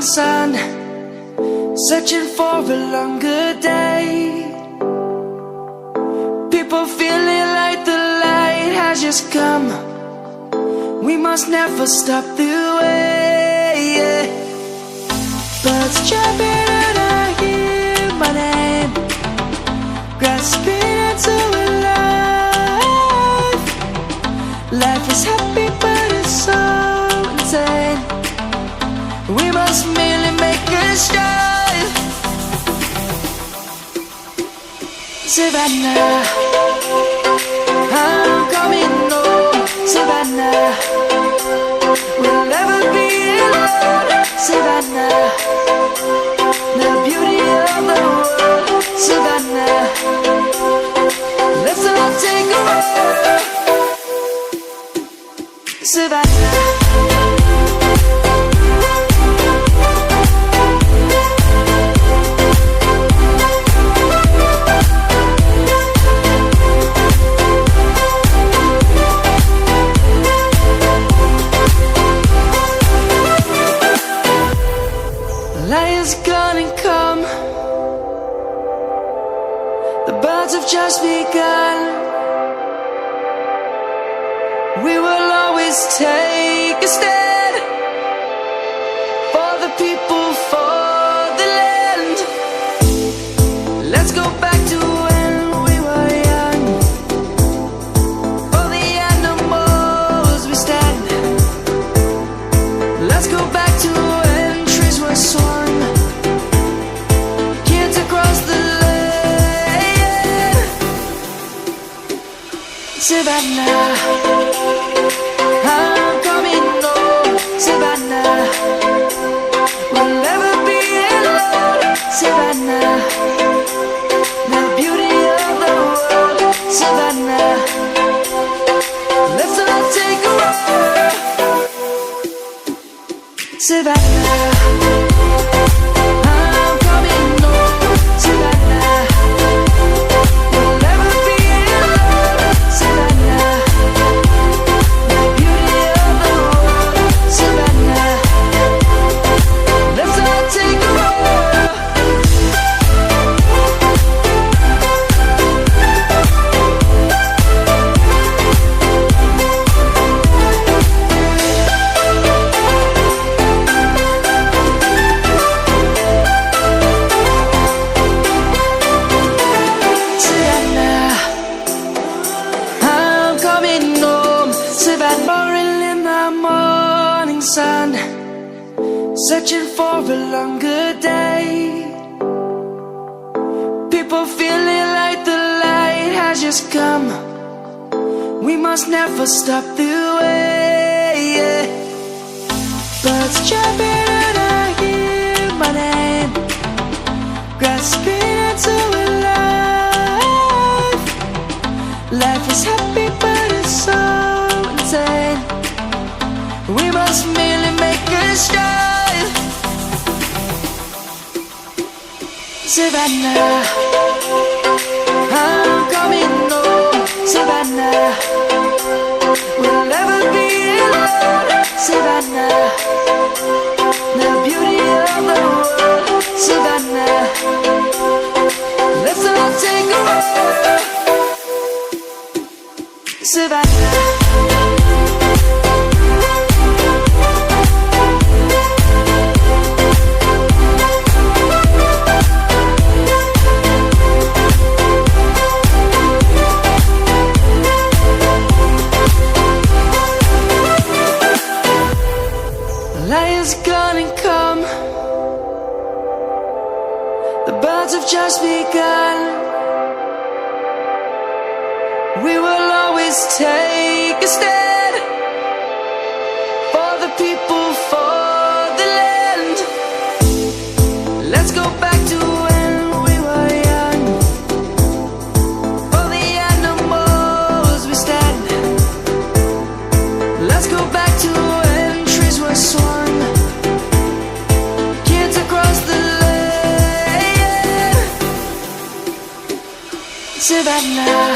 morning sun, searching for a longer day. People feeling like the light has just come. We must never stop the way. Birds jumping and I hear my name, grasping into a life. Life is happy but it's so insane. We must merely make a strive. Savannah, I'm coming home. Savannah, we'll never be alone. Savannah, the beauty of the world. Savannah, let's all take a walk. Savannah. Lion's gonna come. The birds have just begun. We will always take a stand for the people, for the land. Let's go back to when we were young. For the animals we stand. Let's go back to when trees were swung. Kids across the land. Savannah, I'm coming home. Savannah, we'll never be alone. Savannah, the beauty of the world. Savannah, let's all take a walk. Savannah, I'm coming home. Savannah, we'll never be alone. Savannah, the beauty of the world. Savannah, let's all take a walk. Savannah, I'm coming home. Savannah, roaring in the morning sun, searching for a longer day. People feeling like the light has just come. We must never stop the way. Birds jumping and I hear my name, grasping into a life. Life is happy but it's so insane. We must merely make a strive. Savannah, I'm coming home. Savannah, we'll never be alone. Savannah, the beauty of the world. Savannah, let's all take a walk. Savannah. Lion's gonna come. The birds have just begun. We will always take a stand for the people, for the land. Let's go back to when we were young. For the animals we stand. Let's go back to when trees were swung. Kids across the land. Savannah,